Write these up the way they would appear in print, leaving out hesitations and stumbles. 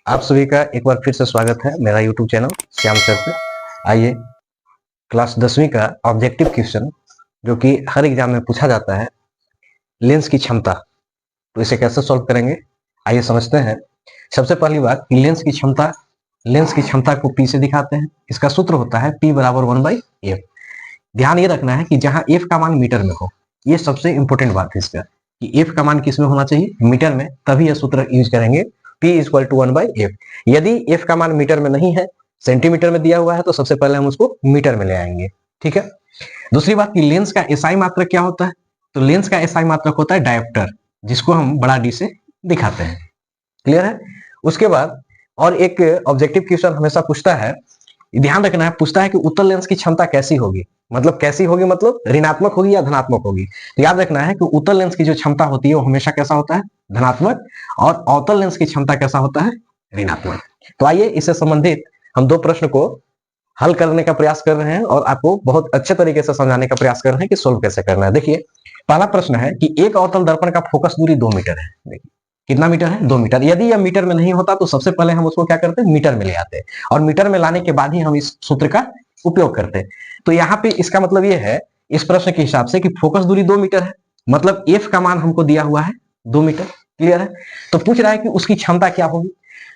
आप सभी का एक बार फिर से स्वागत है मेरा YouTube चैनल श्याम सर पे। आइए क्लास 10वीं का ऑब्जेक्टिव क्वेश्चन जो कि हर एग्जाम में पूछा जाता है, लेंस की क्षमता, तो इसे कैसे सॉल्व करेंगे आइए समझते हैं। सबसे पहली बात कि लेंस की क्षमता को P से दिखाते हैं। इसका सूत्र होता है P बराबर 1/f। ध्यान ये रखना है कि जहां f का मान मीटर में हो, ये सबसे इंपॉर्टेंट बात है इसका कि f का मान किस में होना चाहिए, मीटर में, तभी यह सूत्र यूज करेंगे P इक्वल टू 1/f। यदि f का मान मीटर में नहीं है, सेंटीमीटर में दिया हुआ है, तो सबसे पहले हम उसको मीटर में ले आएंगे। ठीक है। दूसरी बात कि लेंस का एसआई मात्रक क्या होता है, तो लेंस का एसआई मात्रक होता है डायोप्टर, जिसको हम बड़ा डी से दिखाते हैं। क्लियर है। उसके बाद और एक ऑब्जेक्टिव क्वेश्चन हमेशा पूछता है, ध्यान रखना है, पूछता है कि उत्तल लेंस की क्षमता कैसी होगी, मतलब कैसी होगी, मतलब ऋणात्मक होगी या धनात्मक होगी। तो याद रखना है कि उत्तल लेंस की जो क्षमता होती है वो हमेशा कैसा होता है, धनात्मक, और अवतल लेंस की क्षमता कैसा होता है, ऋणात्मक। तो आइए इससे संबंधित हम दो प्रश्न को हल करने का प्रयास कर रहे हैं और आपको बहुत अच्छे तरीके से समझाने का प्रयास कर रहे हैं कि सोल्व कैसे करना है। देखिए पहला प्रश्न है कि एक अवतल दर्पण का फोकस दूरी 2 मीटर है। देखिए कितना मीटर है, 2 मीटर। यदि यह मीटर में नहीं होता तो सबसे पहले हम उसको क्या करते हैं, मीटर में ले आते हैं, और मीटर में लाने के बाद ही हम इस सूत्र का उपयोग करते हैं। तो यहाँ पे इसका मतलब ये है इस प्रश्न के हिसाब से कि फोकस दूरी 2 मीटर है, मतलब एफ का मान हमको दिया हुआ है 2 मीटर। क्लियर है। तो पूछ रहा है कि उसकी क्षमता क्या होगी,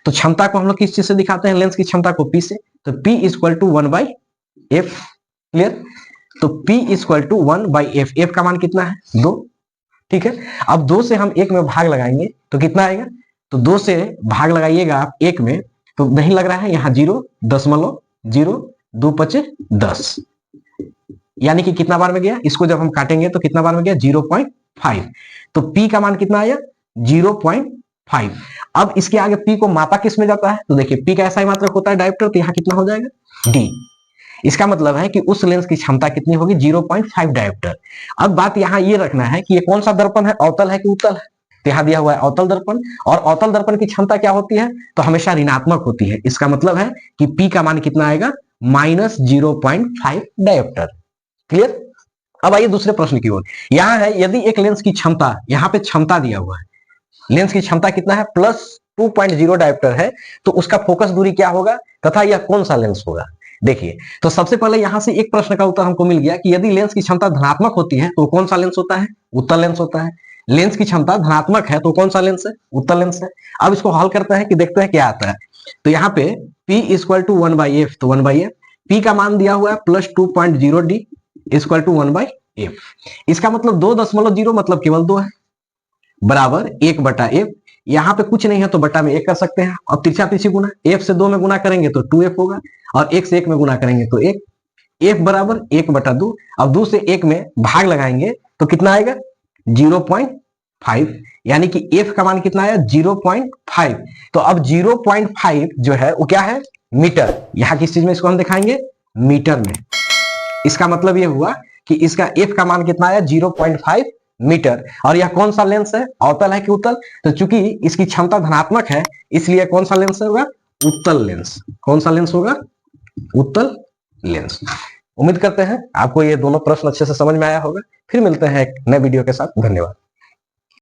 तो क्षमता को हम लोग किस चीज से दिखाते हैं, लेंस की क्षमता को P से, तो P equal to 1/f। Clear. तो P equal to 1/f, f का मान कितना है, 2। ठीक है। अब 2 से हम 1 में भाग लगाएंगे तो कितना आएगा, तो 2 से भाग लगाइएगा आप 1 में, तो नहीं लग रहा है, यहाँ 0.0, 2 5 10, यानी कि कितना बार में गया, इसको जब हम काटेंगे तो कितना बार में गया, 0.5। तो P का मान कितना आया, 0.5। अब इसके आगे P को मापा किस में जाता है, तो देखिए P का ऐसा ही मात्रक होता है डायोप्टर, तो यहाँ कितना हो जाएगा, D। इसका मतलब है कि उस लेंस की क्षमता कितनी होगी, 0.5 डायोप्टर। अब बात यहाँ ये रखना है कि ये कौन सा दर्पण है, अवतल है कि उत्तल है, तो यहाँ दिया हुआ है अवतल दर्पण, और अवतल दर्पण की क्षमता क्या होती है, तो हमेशा ऋणात्मक होती है। इसका मतलब है कि P का मान कितना आएगा, -0.5 डायोप्टर। क्लियर। अब आइए दूसरे प्रश्न की ओर। यहां है यदि एक लेंस की क्षमता, यहां पे क्षमता दिया हुआ है, लेंस की क्षमता कितना है, +2.0 डायोप्टर है, तो उसका फोकस दूरी क्या होगा तथा यह कौन सा लेंस होगा। देखिए तो सबसे पहले यहां से एक प्रश्न का उत्तर हमको मिल गया कि यदि लेंस की क्षमता धनात्मक होती है तो कौन सा लेंस होता है, उत्तल लेंस होता है। लेंस की क्षमता धनात्मक है तो कौन सा लेंस है, उत्तल लेंस है। अब इसको हल करते हैं कि देखते हैं क्या आता है। तो यहाँ पे P इक्वल टू 1/f, तो 1/f, P का मान दिया हुआ है +2.0 D इक्वल टू 1/f। इसका मतलब 2.0 मतलब केवल 2 है, बराबर 1/f। यहाँ पे कुछ नहीं है तो बटा में 1 कर सकते हैं। अब तिरछा तिरछी गुना, f से 2 में गुना करेंगे तो 2f होगा, और 1 से 1 में गुना करेंगे तो 1, f बराबर 1/2। अब 2 से 1 में भाग लगाएंगे तो कितना आएगा, 0.5, यानी कि f का मान कितना आया, 0.5। तो अब 0.5 जो है वो क्या है, मीटर। यहाँ किस चीज में इसको हम दिखाएंगे, मीटर में। इसका मतलब ये हुआ कि इसका f का मान कितना आया, 0.5 मीटर। और यह कौन सा लेंस है, अवतल है कि उत्तल, तो चूंकि इसकी क्षमता धनात्मक है इसलिए कौन सा लेंस होगा, उत्तल लेंस। कौन सा लेंस होगा, उत्तल लेंस। उम्मीद करते हैं आपको ये दोनों प्रश्न अच्छे से समझ में आया होगा। फिर मिलते हैं एक नए वीडियो के साथ। धन्यवाद।